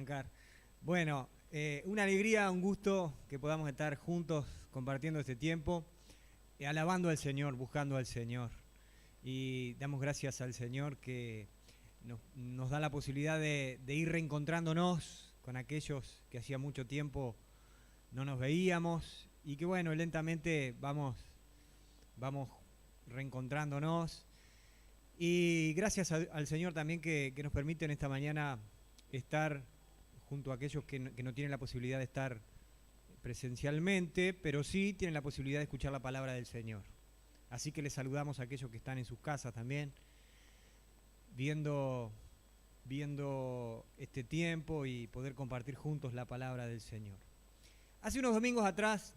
arrancar. Bueno, una alegría, un gusto que podamos estar juntos compartiendo este tiempo, alabando al Señor, buscando al Señor. Y damos gracias al Señor que nos da la posibilidad de ir reencontrándonos con aquellos que hacía mucho tiempo no nos veíamos y que bueno, lentamente vamos reencontrándonos. Y gracias al Señor también que nos permite en esta mañana estar junto a aquellos que no tienen la posibilidad de estar presencialmente, pero sí tienen la posibilidad de escuchar la palabra del Señor. Así que les saludamos a aquellos que están en sus casas también, viendo este tiempo y poder compartir juntos la palabra del Señor. Hace unos domingos atrás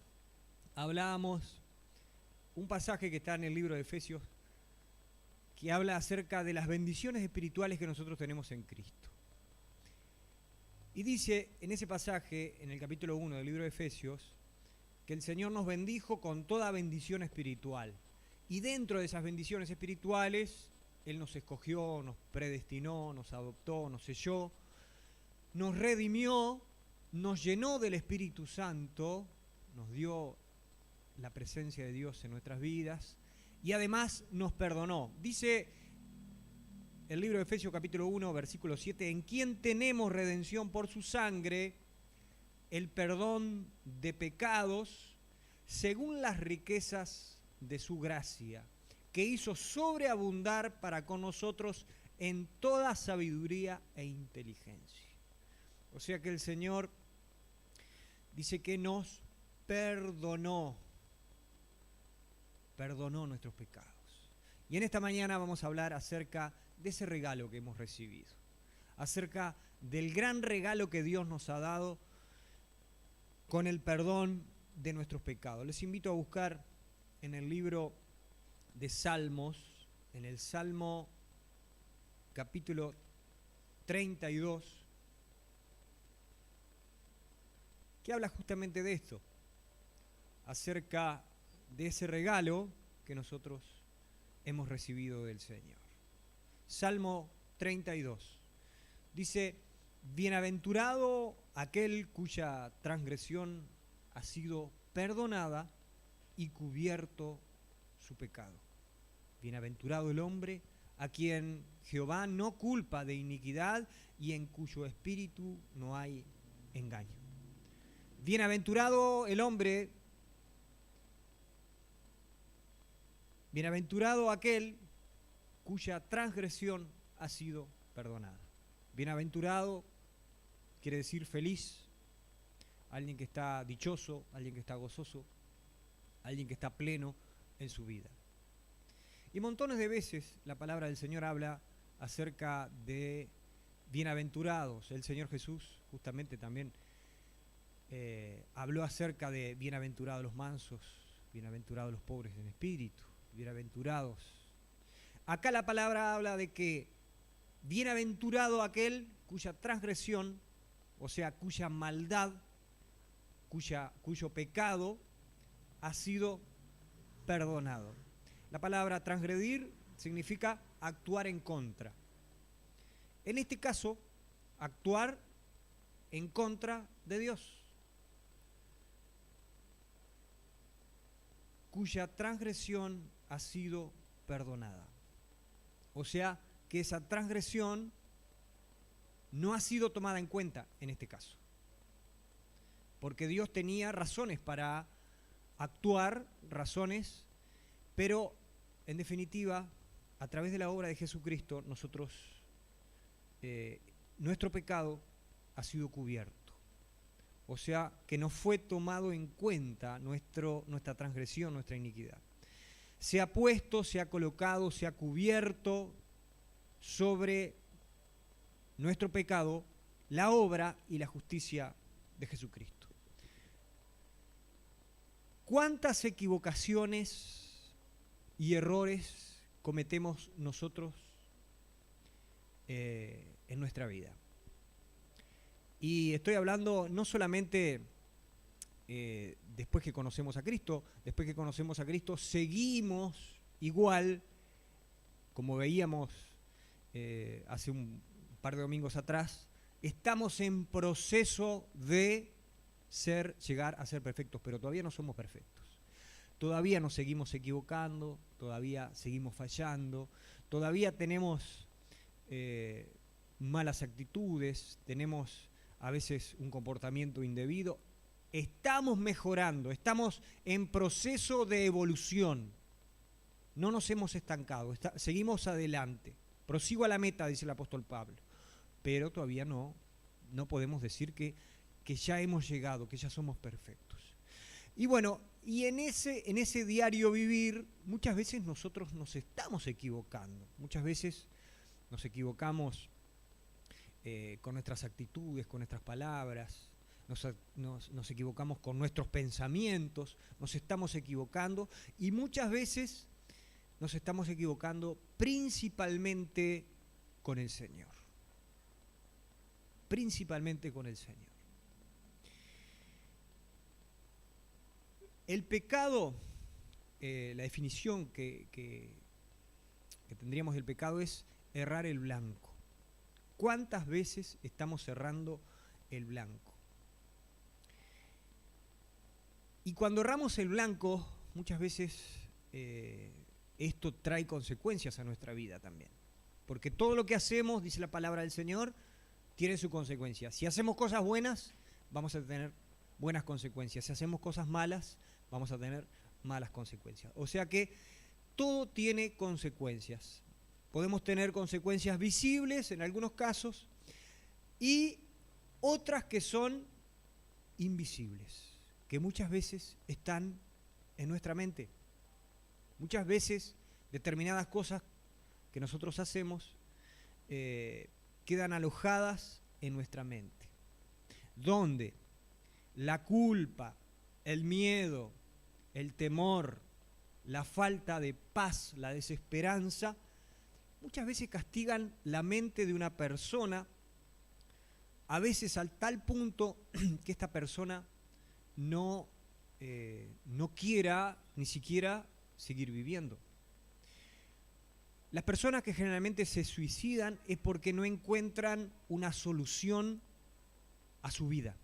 hablábamos un pasaje que está en el libro de Efesios que habla acerca de las bendiciones espirituales que nosotros tenemos en Cristo. Y dice en ese pasaje, en el capítulo 1 del libro de Efesios, que el Señor nos bendijo con toda bendición espiritual. Y dentro de esas bendiciones espirituales, Él nos escogió, nos predestinó, nos adoptó, nos selló, nos redimió, nos llenó del Espíritu Santo, nos dio la presencia de Dios en nuestras vidas y además nos perdonó. Dice el libro de Efesios capítulo 1, versículo 7, en quien tenemos redención por su sangre, el perdón de pecados, según las riquezas de su gracia, que hizo sobreabundar para con nosotros en toda sabiduría e inteligencia. O sea que el Señor dice que nos perdonó nuestros pecados. Y en esta mañana vamos a hablar acerca de ese regalo que hemos recibido, acerca del gran regalo que Dios nos ha dado con el perdón de nuestros pecados. Les invito a buscar en el libro de Salmos, en el Salmo capítulo 32, que habla justamente de esto, acerca de ese regalo que nosotros hemos recibido del Señor. Salmo 32 dice, bienaventurado aquel cuya transgresión ha sido perdonada y cubierto su pecado. Bienaventurado el hombre a quien Jehová no culpa de iniquidad y en cuyo espíritu no hay engaño. Bienaventurado el hombre, bienaventurado aquel cuya transgresión ha sido perdonada. Bienaventurado quiere decir feliz, alguien que está dichoso, alguien que está gozoso, alguien que está pleno en su vida. Y montones de veces la palabra del Señor habla acerca de bienaventurados. El Señor Jesús justamente también habló acerca de bienaventurados los mansos, bienaventurados los pobres en espíritu, bienaventurados. Acá la palabra habla de que bienaventurado aquel cuya transgresión, o sea, cuya maldad, cuyo pecado ha sido perdonado. La palabra transgredir significa actuar en contra. En este caso, actuar en contra de Dios, cuya transgresión ha sido perdonada. O sea, que esa transgresión no ha sido tomada en cuenta en este caso. Porque Dios tenía razones para actuar, razones, pero en definitiva, a través de la obra de Jesucristo, nosotros, nuestro pecado ha sido cubierto. O sea, que no fue tomado en cuenta nuestra transgresión, nuestra iniquidad. Se ha puesto, se ha colocado, se ha cubierto sobre nuestro pecado la obra y la justicia de Jesucristo. ¿Cuántas equivocaciones y errores cometemos nosotros en nuestra vida? Y estoy hablando no solamente después que conocemos a Cristo, seguimos igual, como veíamos hace un par de domingos atrás, estamos en proceso de llegar a ser perfectos, pero todavía no somos perfectos. Todavía nos seguimos equivocando, todavía seguimos fallando, todavía tenemos malas actitudes, tenemos a veces un comportamiento indebido. Estamos mejorando, estamos en proceso de evolución. No nos hemos estancado, seguimos adelante. Prosigo a la meta, dice el apóstol Pablo. Pero todavía no podemos decir que ya hemos llegado, que ya somos perfectos. Y bueno, y en ese diario vivir, muchas veces nosotros nos estamos equivocando. Muchas veces nos equivocamos con nuestras actitudes, con nuestras palabras. Nos equivocamos con nuestros pensamientos, nos estamos equivocando y muchas veces nos estamos equivocando principalmente con el Señor. Principalmente con el Señor. El pecado, la definición que tendríamos del pecado es errar el blanco. ¿Cuántas veces estamos errando el blanco? Y cuando erramos el blanco, muchas veces esto trae consecuencias a nuestra vida también. Porque todo lo que hacemos, dice la palabra del Señor, tiene su consecuencia. Si hacemos cosas buenas, vamos a tener buenas consecuencias. Si hacemos cosas malas, vamos a tener malas consecuencias. O sea que todo tiene consecuencias. Podemos tener consecuencias visibles en algunos casos y otras que son invisibles, que muchas veces están en nuestra mente. Muchas veces determinadas cosas que nosotros hacemos quedan alojadas en nuestra mente, donde la culpa, el miedo, el temor, la falta de paz, la desesperanza, muchas veces castigan la mente de una persona, a veces al tal punto que esta persona no quiera ni siquiera seguir viviendo. Las personas que generalmente se suicidan es porque no encuentran una solución a su vida,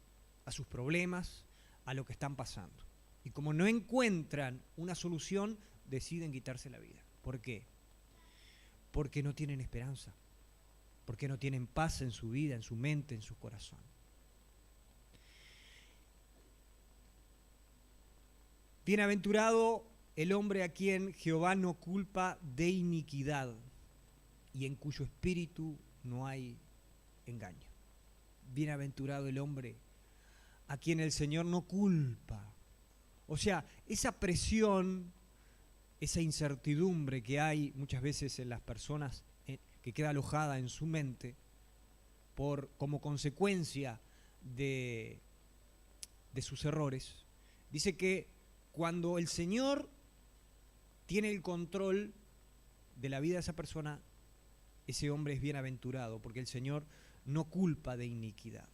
a sus problemas, a lo que están pasando. Y como no encuentran una solución, deciden quitarse la vida. ¿Por qué? Porque no tienen esperanza, porque no tienen paz en su vida, en su mente, en su corazón. Bienaventurado el hombre a quien Jehová no culpa de iniquidad y en cuyo espíritu no hay engaño. Bienaventurado el hombre a quien el Señor no culpa. O sea, esa presión, esa incertidumbre que hay muchas veces en las personas, que queda alojada en su mente como consecuencia de sus errores, dice que cuando el Señor tiene el control de la vida de esa persona, ese hombre es bienaventurado, porque el Señor no culpa de iniquidad.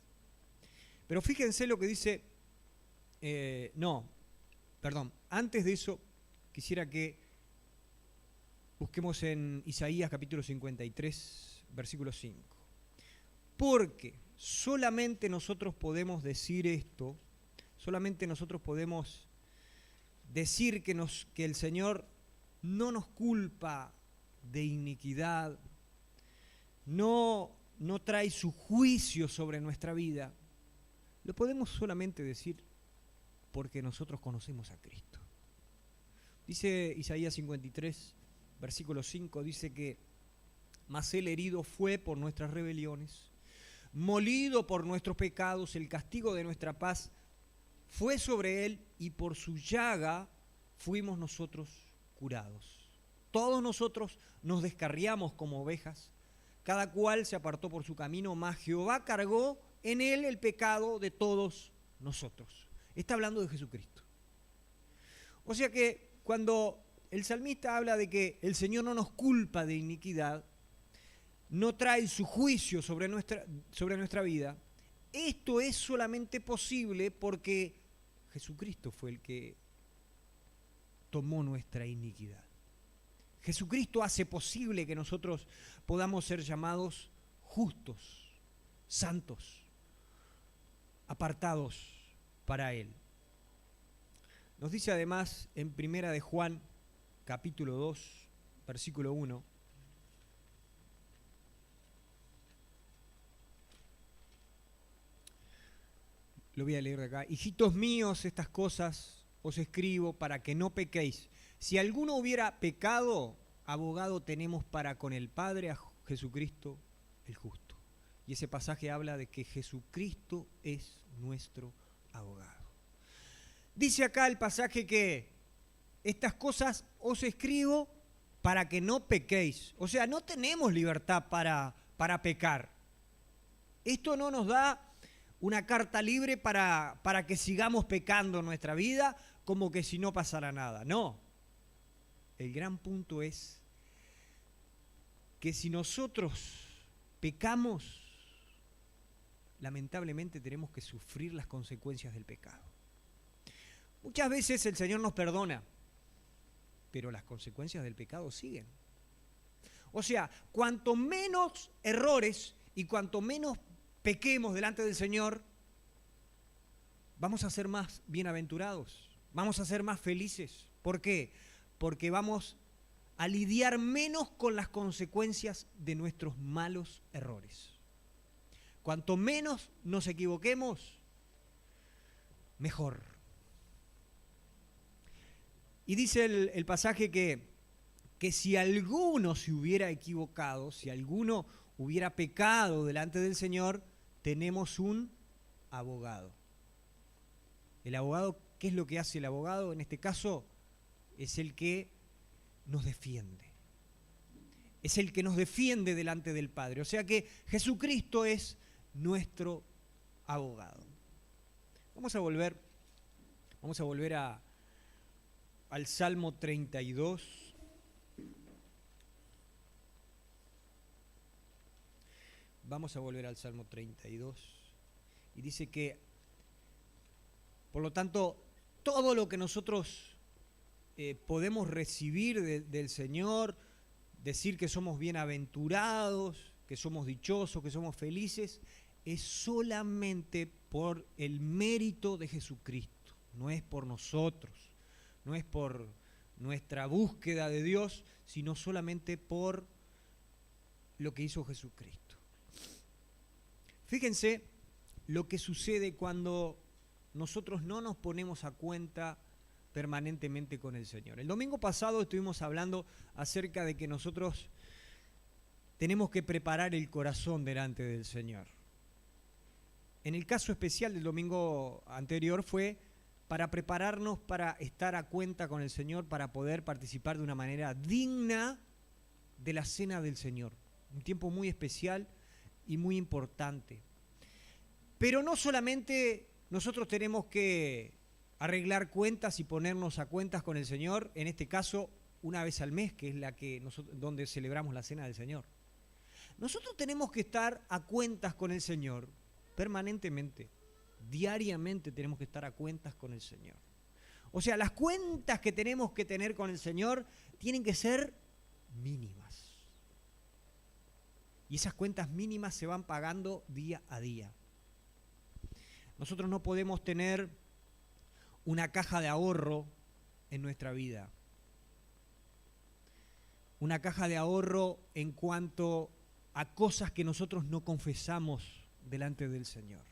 Pero fíjense lo que dice, antes de eso quisiera que busquemos en Isaías capítulo 53, versículo 5. Porque solamente nosotros podemos decir esto, solamente nosotros podemos decir que el Señor no nos culpa de iniquidad, no trae su juicio sobre nuestra vida. Lo podemos solamente decir porque nosotros conocemos a Cristo. Dice Isaías 53, versículo 5, dice que mas él herido fue por nuestras rebeliones, molido por nuestros pecados, el castigo de nuestra paz fue sobre él y por su llaga fuimos nosotros curados. Todos nosotros nos descarriamos como ovejas, cada cual se apartó por su camino, mas Jehová cargó en él el pecado de todos nosotros. Está hablando de Jesucristo. O sea que cuando el salmista habla de que el Señor no nos culpa de iniquidad, no trae su juicio sobre nuestra vida, esto es solamente posible porque Jesucristo fue el que tomó nuestra iniquidad. Jesucristo hace posible que nosotros podamos ser llamados justos, santos, apartados para Él. Nos dice además en Primera de Juan, capítulo 2, versículo 1, lo voy a leer de acá. Hijitos míos, estas cosas os escribo para que no pequéis. Si alguno hubiera pecado, abogado tenemos para con el Padre, a Jesucristo el justo. Y ese pasaje habla de que Jesucristo es nuestro abogado. Dice acá el pasaje que estas cosas os escribo para que no pequéis. O sea, no tenemos libertad para pecar. Esto no nos da una carta libre para que sigamos pecando en nuestra vida como que si no pasara nada. No. El gran punto es que si nosotros pecamos, lamentablemente tenemos que sufrir las consecuencias del pecado. Muchas veces el Señor nos perdona, pero las consecuencias del pecado siguen. O sea, cuanto menos errores y cuanto menos pequemos delante del Señor, vamos a ser más bienaventurados, vamos a ser más felices. ¿Por qué? Porque vamos a lidiar menos con las consecuencias de nuestros malos errores. Cuanto menos nos equivoquemos, mejor. Y dice el pasaje que si alguno se hubiera equivocado, si alguno hubiera pecado delante del Señor, tenemos un abogado. El abogado, ¿qué es lo que hace el abogado? En este caso, es el que nos defiende. Es el que nos defiende delante del Padre. O sea que Jesucristo es nuestro abogado. Vamos a volver al Salmo 32. Vamos a volver al Salmo 32. Y dice que, por lo tanto, todo lo que nosotros podemos recibir del Señor, decir que somos bienaventurados, que somos dichosos, que somos felices, es solamente por el mérito de Jesucristo. No es por nosotros, no es por nuestra búsqueda de Dios, sino solamente por lo que hizo Jesucristo. Fíjense lo que sucede cuando nosotros no nos ponemos a cuenta permanentemente con el Señor. El domingo pasado estuvimos hablando acerca de que nosotros tenemos que preparar el corazón delante del Señor. En el caso especial del domingo anterior fue para prepararnos para estar a cuenta con el Señor, para poder participar de una manera digna de la cena del Señor. Un tiempo muy especial y muy importante. Pero no solamente nosotros tenemos que arreglar cuentas y ponernos a cuentas con el Señor, en este caso una vez al mes, que es donde celebramos la cena del Señor. Nosotros tenemos que estar a cuentas con el Señor permanentemente, diariamente tenemos que estar a cuentas con el Señor. O sea, las cuentas que tenemos que tener con el Señor tienen que ser mínimas. Y esas cuentas mínimas se van pagando día a día. Nosotros no podemos tener una caja de ahorro en nuestra vida. Una caja de ahorro en cuanto a cosas que nosotros no confesamos delante del Señor.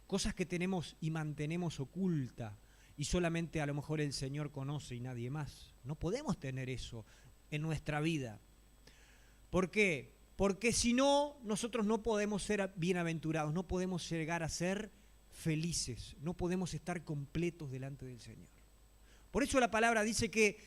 Cosas que tenemos y mantenemos ocultas y solamente a lo mejor el Señor conoce y nadie más. No podemos tener eso en nuestra vida. ¿Por qué? Porque si no, nosotros no podemos ser bienaventurados, no podemos llegar a ser felices, no podemos estar completos delante del Señor. Por eso la palabra dice que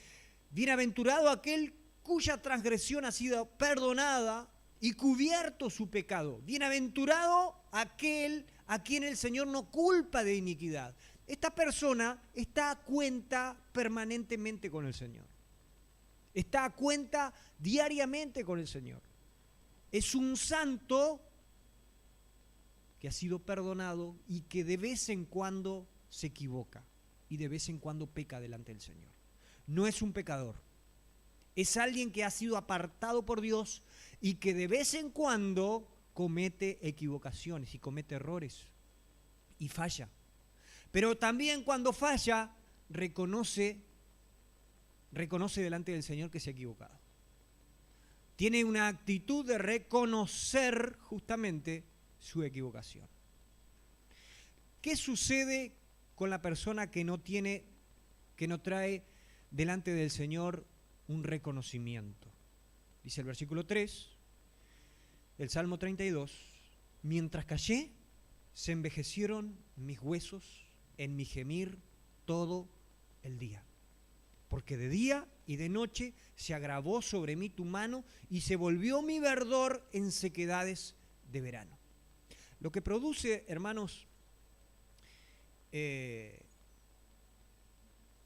bienaventurado aquel cuya transgresión ha sido perdonada y cubierto su pecado. Bienaventurado aquel a quien el Señor no culpa de iniquidad. Esta persona está a cuenta permanentemente con el Señor. Está a cuenta diariamente con el Señor. Es un santo que ha sido perdonado y que de vez en cuando se equivoca y de vez en cuando peca delante del Señor. No es un pecador. Es alguien que ha sido apartado por Dios y que de vez en cuando comete equivocaciones y comete errores y falla. Pero también cuando falla, reconoce delante del Señor que se ha equivocado. Tiene una actitud de reconocer justamente su equivocación. ¿Qué sucede con la persona que no trae delante del Señor un reconocimiento? Dice el versículo 3 del Salmo 32, mientras callé, se envejecieron mis huesos en mi gemir todo el día. Porque de día y de noche se agravó sobre mí tu mano y se volvió mi verdor en sequedades de verano. Lo que produce, hermanos, el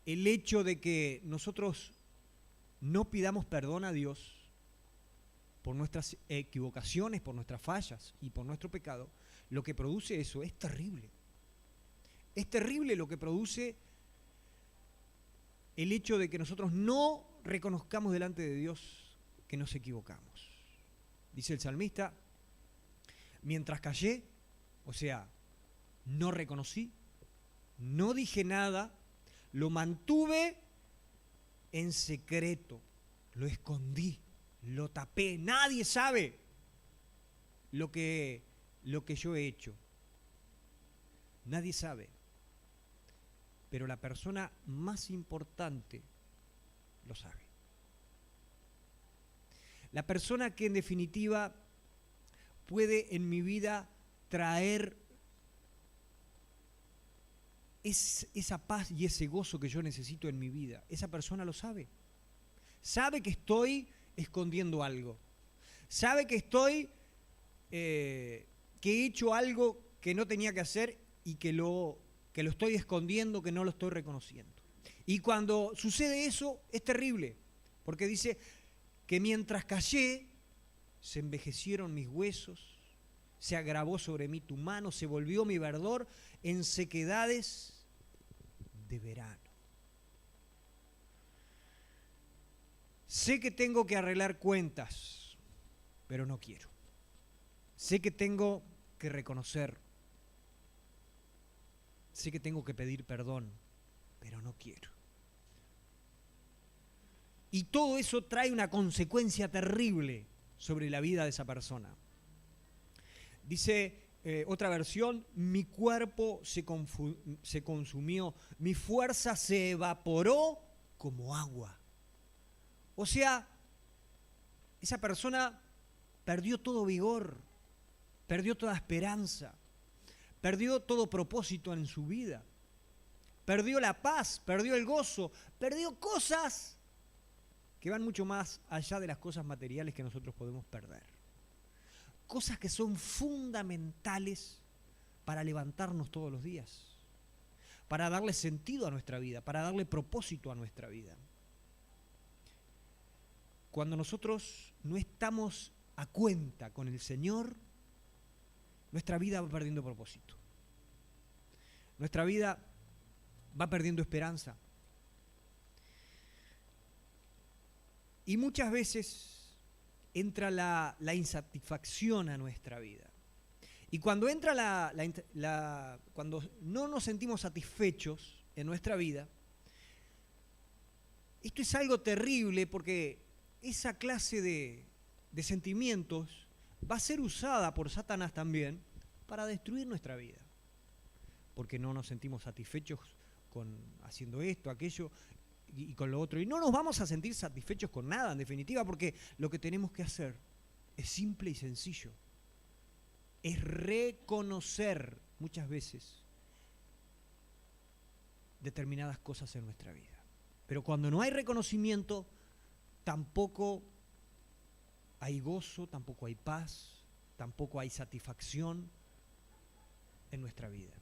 hecho de que nosotros no pidamos perdón a Dios por nuestras equivocaciones, por nuestras fallas y por nuestro pecado, lo que produce eso es terrible. Es terrible lo que produce el hecho de que nosotros no reconozcamos delante de Dios que nos equivocamos. Dice el salmista, mientras callé, o sea, no reconocí, no dije nada, lo mantuve en secreto, lo escondí, lo tapé, nadie sabe lo que yo he hecho. Nadie sabe. Pero la persona más importante lo sabe. La persona que en definitiva puede en mi vida traer esa paz y ese gozo que yo necesito en mi vida. Esa persona lo sabe. Sabe que estoy escondiendo algo. Sabe que que he hecho algo que no tenía que hacer y que lo estoy escondiendo, que no lo estoy reconociendo. Y cuando sucede eso, es terrible, porque dice que mientras callé, se envejecieron mis huesos, se agravó sobre mí tu mano, se volvió mi verdor en sequedades de verano. Sé que tengo que arreglar cuentas, pero no quiero. Sé que tengo que reconocer. Sé que tengo que pedir perdón, pero no quiero. Y todo eso trae una consecuencia terrible sobre la vida de esa persona. Dice otra versión, mi cuerpo se consumió, mi fuerza se evaporó como agua. O sea, esa persona perdió todo vigor, perdió toda esperanza, perdió todo propósito en su vida, perdió la paz, perdió el gozo, perdió cosas que van mucho más allá de las cosas materiales que nosotros podemos perder. Cosas que son fundamentales para levantarnos todos los días, para darle sentido a nuestra vida, para darle propósito a nuestra vida. Cuando nosotros no estamos a cuenta con el Señor, nuestra vida va perdiendo propósito. Nuestra vida va perdiendo esperanza. Y muchas veces entra la insatisfacción a nuestra vida. Y cuando entra cuando no nos sentimos satisfechos en nuestra vida, esto es algo terrible porque esa clase de sentimientos va a ser usada por Satanás también para destruir nuestra vida. Porque no nos sentimos satisfechos con haciendo esto, aquello y con lo otro. Y no nos vamos a sentir satisfechos con nada, en definitiva, porque lo que tenemos que hacer es simple y sencillo. Es reconocer muchas veces determinadas cosas en nuestra vida. Pero cuando no hay reconocimiento, tampoco hay gozo, tampoco hay paz, tampoco hay satisfacción en nuestra vida.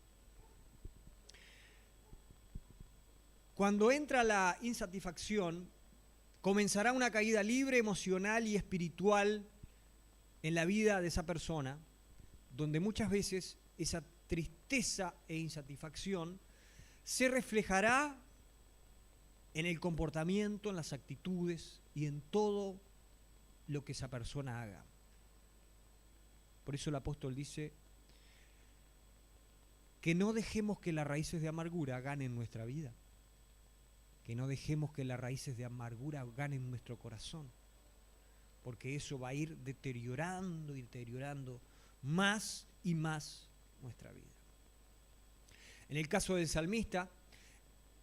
Cuando entra la insatisfacción, comenzará una caída libre, emocional y espiritual en la vida de esa persona, donde muchas veces esa tristeza e insatisfacción se reflejará en el comportamiento, en las actitudes y en todo lo que esa persona haga. Por eso el apóstol dice que no dejemos que las raíces de amargura ganen nuestra vida. Que no dejemos que las raíces de amargura ganen nuestro corazón. Porque eso va a ir deteriorando y deteriorando más y más nuestra vida. En el caso del salmista,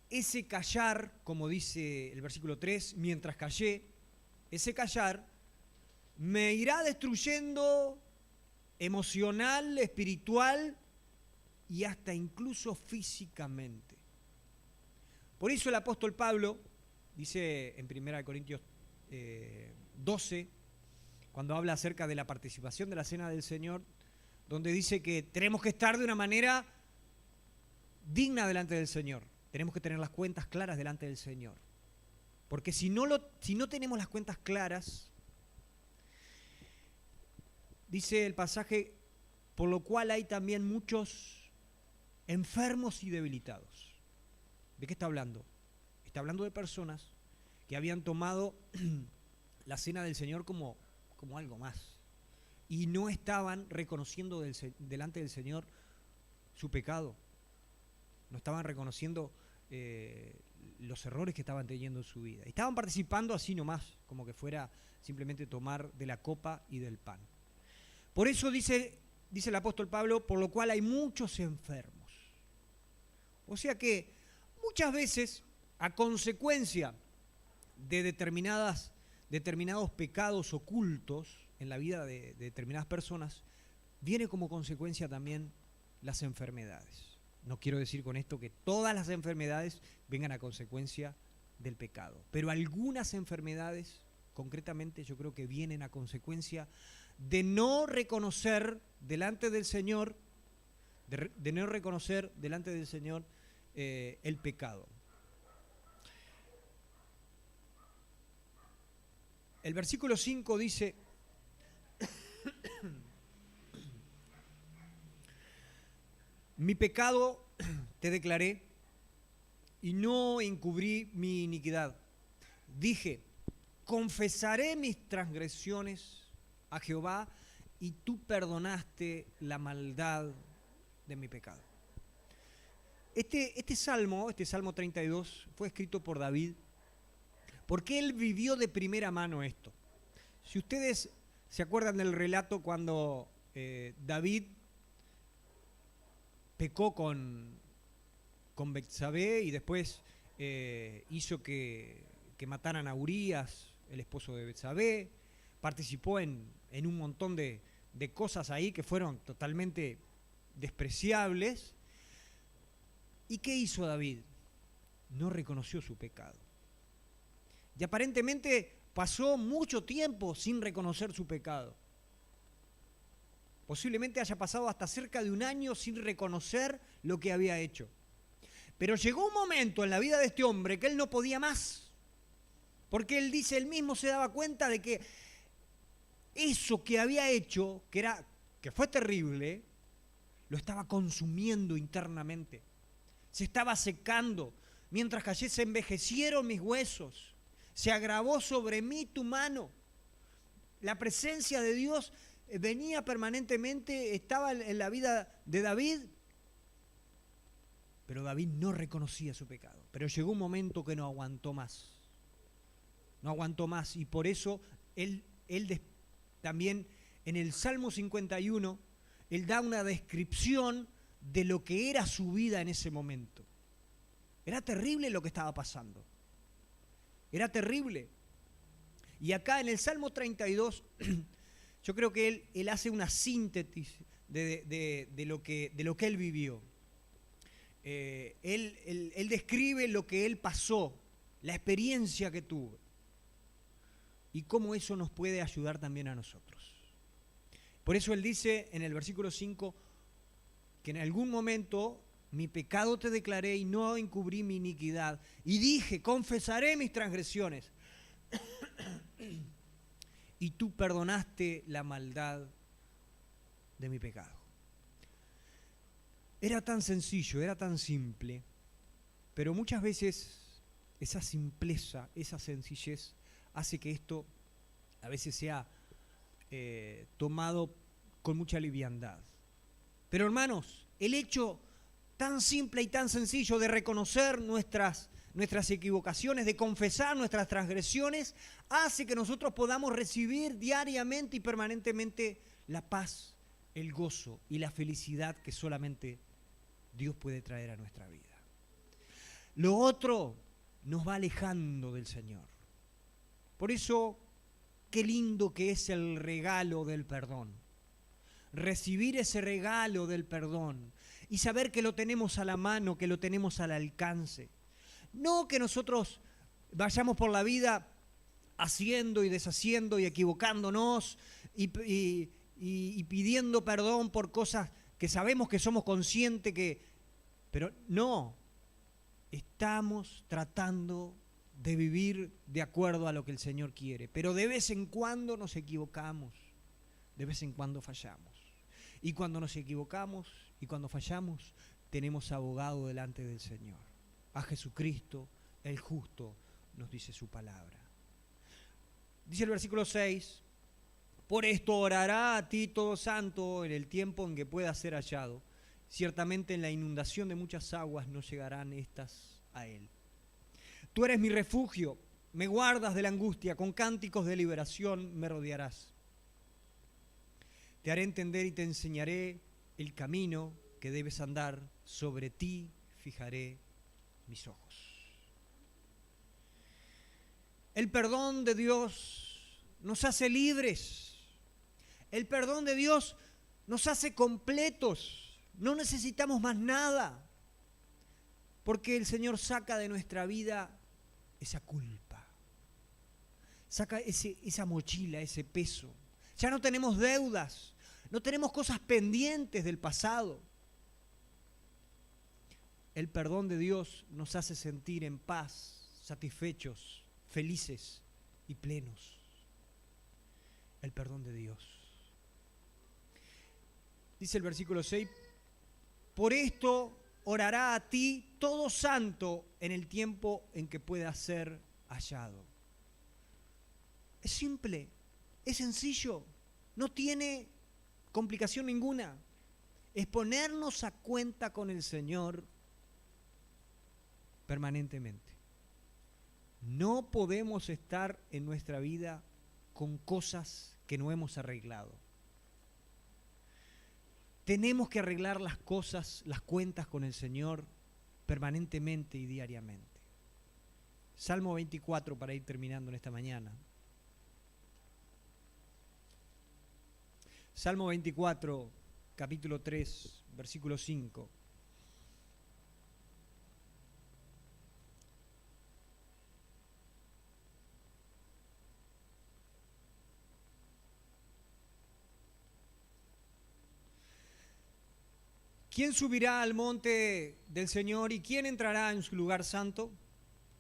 ese callar, como dice el versículo 3, mientras callé, ese callar me irá destruyendo emocional, espiritual y hasta incluso físicamente. Por eso el apóstol Pablo dice en 1 Corintios 12, cuando habla acerca de la participación de la cena del Señor, donde dice que tenemos que estar de una manera digna delante del Señor. Tenemos que tener las cuentas claras delante del Señor. Porque si no tenemos las cuentas claras, dice el pasaje, por lo cual hay también muchos enfermos y debilitados. ¿De qué está hablando? Está hablando de personas que habían tomado la cena del Señor como algo más y no estaban reconociendo delante del Señor su pecado. No estaban reconociendo los errores que estaban teniendo en su vida. Estaban participando así nomás, como que fuera simplemente tomar de la copa y del pan. Por eso dice el apóstol Pablo, por lo cual hay muchos enfermos. O sea que muchas veces, a consecuencia de determinados pecados ocultos en la vida de determinadas personas, viene como consecuencia también las enfermedades. No quiero decir con esto que todas las enfermedades vengan a consecuencia del pecado, pero algunas enfermedades, concretamente, yo creo que vienen a consecuencia de no reconocer delante del Señor, de no reconocer delante del Señor el pecado. El versículo 5 dice: mi pecado te declaré y no encubrí mi iniquidad. Dije, confesaré mis transgresiones a Jehová y tú perdonaste la maldad de mi pecado. Este Salmo 32, fue escrito por David porque él vivió de primera mano esto. Si ustedes se acuerdan del relato cuando David pecó con Betsabé y después hizo que mataran a Urías, el esposo de Betsabé, participó en un montón de cosas ahí que fueron totalmente despreciables. ¿Y qué hizo David? No reconoció su pecado. Y aparentemente pasó mucho tiempo sin reconocer su pecado. Posiblemente haya pasado hasta cerca de un año sin reconocer lo que había hecho. Pero llegó un momento en la vida de este hombre que él no podía más. Porque él dice, él mismo se daba cuenta de que eso que había hecho, que fue terrible, lo estaba consumiendo internamente. Se estaba secando. Mientras callé se envejecieron mis huesos. Se agravó sobre mí tu mano. La presencia de Dios venía permanentemente, estaba en la vida de David, pero David no reconocía su pecado. Pero llegó un momento que no aguantó más. No aguantó más y por eso él también en el Salmo 51, él da una descripción de lo que era su vida en ese momento. Era terrible lo que estaba pasando. Era terrible. Y acá en el Salmo 32, yo creo que él hace una síntesis de lo que él vivió. Él describe lo que él pasó, la experiencia que tuvo y cómo eso nos puede ayudar también a nosotros. Por eso él dice en el versículo 5 que en algún momento mi pecado te declaré y no encubrí mi iniquidad. Y dije, confesaré mis transgresiones. Y tú perdonaste la maldad de mi pecado. Era tan sencillo, era tan simple, pero muchas veces esa simpleza, esa sencillez hace que esto a veces sea tomado con mucha liviandad. Pero hermanos, el hecho tan simple y tan sencillo de reconocer nuestras equivocaciones, de confesar nuestras transgresiones, hace que nosotros podamos recibir diariamente y permanentemente la paz, el gozo y la felicidad que solamente Dios puede traer a nuestra vida. Lo otro nos va alejando del Señor. Por eso, qué lindo que es el regalo del perdón. Recibir ese regalo del perdón y saber que lo tenemos a la mano, que lo tenemos al alcance. No que nosotros vayamos por la vida haciendo y deshaciendo y equivocándonos y pidiendo perdón por cosas que sabemos que somos conscientes que... Pero no, estamos tratando de vivir de acuerdo a lo que el Señor quiere. Pero de vez en cuando nos equivocamos, de vez en cuando fallamos. Y cuando nos equivocamos y cuando fallamos, tenemos abogado delante del Señor. A Jesucristo, el justo, nos dice su palabra. Dice el versículo 6, por esto orará a ti todo santo en el tiempo en que pueda ser hallado. Ciertamente en la inundación de muchas aguas no llegarán estas a él. Tú eres mi refugio, me guardas de la angustia, con cánticos de liberación me rodearás. Te haré entender y te enseñaré el camino que debes andar, sobre ti fijaré mis ojos. El perdón de Dios nos hace libres. El perdón de Dios nos hace completos. No necesitamos más nada. Porque el Señor saca de nuestra vida esa culpa. Saca esa mochila, ese peso. Ya no tenemos deudas. No tenemos cosas pendientes del pasado. El perdón de Dios nos hace sentir en paz, satisfechos, felices y plenos. El perdón de Dios. Dice el versículo 6, por esto orará a ti todo santo en el tiempo en que pueda ser hallado. Es simple, es sencillo, no tiene complicación ninguna. Es ponernos a cuenta con el Señor permanentemente. No podemos estar en nuestra vida con cosas que no hemos arreglado. Tenemos que arreglar las cosas, las cuentas con el Señor permanentemente y diariamente. Salmo 24 para ir terminando en esta mañana. Salmo 24, capítulo 3, versículo 5. ¿Quién subirá al monte del Señor y quién entrará en su lugar santo?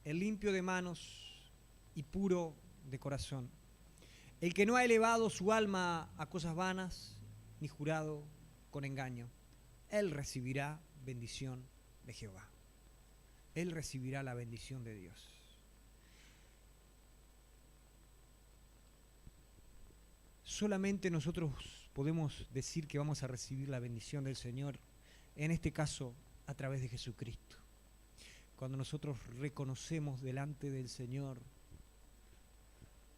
El limpio de manos y puro de corazón. El que no ha elevado su alma a cosas vanas, ni jurado con engaño. Él recibirá bendición de Jehová. Él recibirá la bendición de Dios. Solamente nosotros podemos decir que vamos a recibir la bendición del Señor, en este caso a través de Jesucristo. Cuando nosotros reconocemos delante del Señor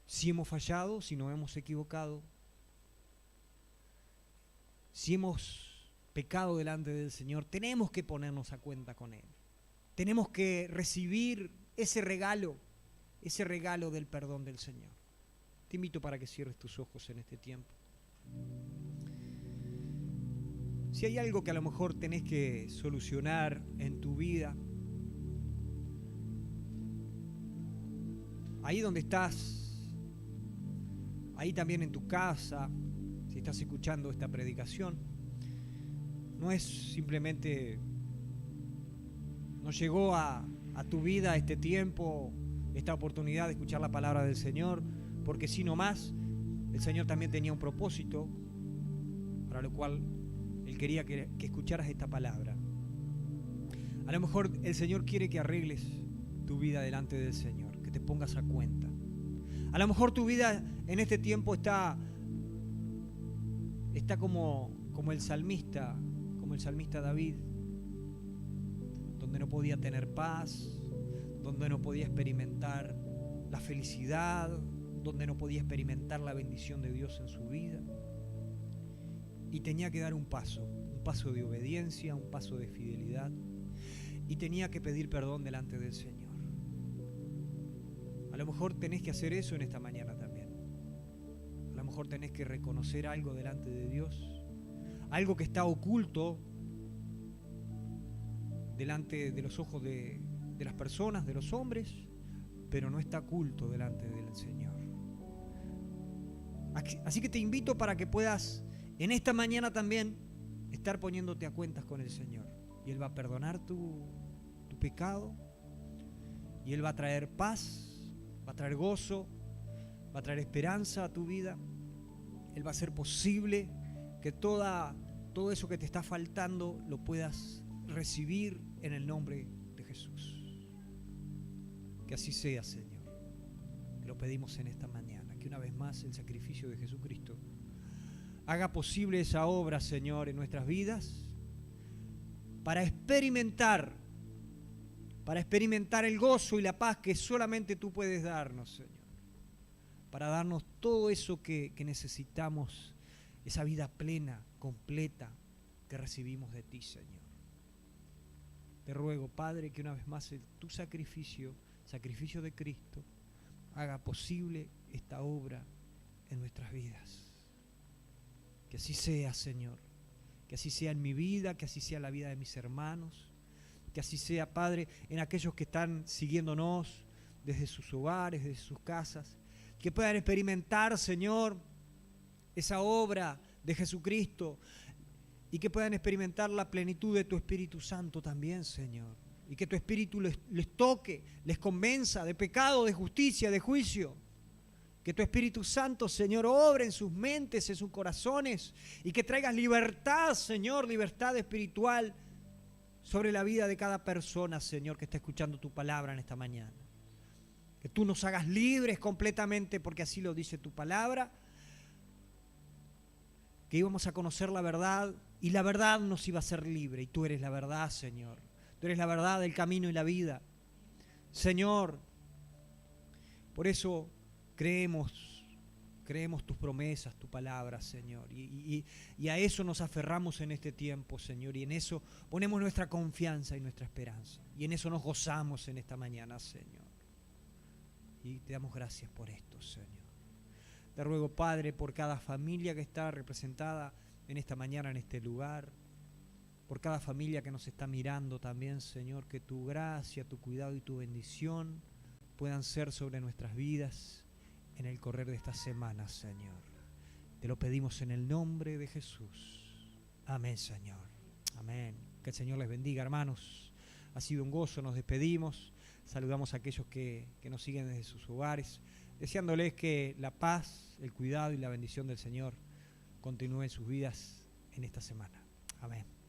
si hemos fallado, si nos hemos equivocado, si hemos pecado delante del Señor, tenemos que ponernos a cuenta con Él. Tenemos que recibir ese regalo del perdón del Señor. Te invito para que cierres tus ojos en este tiempo. Si hay algo que a lo mejor tenés que solucionar en tu vida, ahí donde estás, ahí también en tu casa, si estás escuchando esta predicación, no es simplemente, no llegó a tu vida este tiempo, esta oportunidad de escuchar la palabra del Señor, porque si no más, el Señor también tenía un propósito, para lo cual Él quería que escucharas esta palabra. A lo mejor el Señor quiere que arregles tu vida delante del Señor, que te pongas a cuenta. A lo mejor tu vida en este tiempo está está como el salmista David, donde no podía tener paz, donde no podía experimentar la felicidad, donde no podía experimentar la bendición de Dios en su vida. Y tenía que dar un paso de obediencia, un paso de fidelidad, y tenía que pedir perdón delante del Señor. A lo mejor tenés que hacer eso en esta mañana también. A lo mejor tenés que reconocer algo delante de Dios, algo que está oculto delante de los ojos de las personas, de los hombres, pero no está oculto delante del Señor. Así que te invito para que puedas en esta mañana también estar poniéndote a cuentas con el Señor. Y Él va a perdonar tu pecado, y Él va a traer paz, va a traer gozo, va a traer esperanza a tu vida. Él va a hacer posible que todo eso que te está faltando lo puedas recibir en el nombre de Jesús. Que así sea, Señor. Te lo pedimos en esta mañana, que una vez más el sacrificio de Jesucristo haga posible esa obra, Señor, en nuestras vidas, para experimentar el gozo y la paz que solamente tú puedes darnos, Señor, para darnos todo eso que necesitamos, esa vida plena, completa, que recibimos de ti, Señor. Te ruego, Padre, que una vez más tu sacrificio de Cristo, haga posible esta obra en nuestras vidas. Que así sea, Señor, que así sea en mi vida, que así sea la vida de mis hermanos, que así sea, Padre, en aquellos que están siguiéndonos desde sus hogares, desde sus casas, que puedan experimentar, Señor, esa obra de Jesucristo, y que puedan experimentar la plenitud de tu Espíritu Santo también, Señor, y que tu Espíritu les toque, les convenza de pecado, de justicia, de juicio. Que tu Espíritu Santo, Señor, obre en sus mentes, en sus corazones, y que traigas libertad, Señor, libertad espiritual sobre la vida de cada persona, Señor, que está escuchando tu palabra en esta mañana. Que tú nos hagas libres completamente, porque así lo dice tu palabra, que íbamos a conocer la verdad, y la verdad nos iba a hacer libre, y tú eres la verdad, Señor. Tú eres la verdad, el camino y la vida. Señor, por eso creemos tus promesas, tu palabra, Señor, y a eso nos aferramos en este tiempo, Señor, y en eso ponemos nuestra confianza y nuestra esperanza, y en eso nos gozamos en esta mañana, Señor, y te damos gracias por esto, Señor. Te ruego, Padre, por cada familia que está representada en esta mañana en este lugar, por cada familia que nos está mirando también, Señor, que tu gracia, tu cuidado y tu bendición puedan ser sobre nuestras vidas en el correr de esta semana, Señor. Te lo pedimos en el nombre de Jesús. Amén, Señor. Amén. Que el Señor les bendiga, hermanos. Ha sido un gozo, nos despedimos. Saludamos a aquellos que nos siguen desde sus hogares, deseándoles que la paz, el cuidado y la bendición del Señor continúe en sus vidas en esta semana. Amén.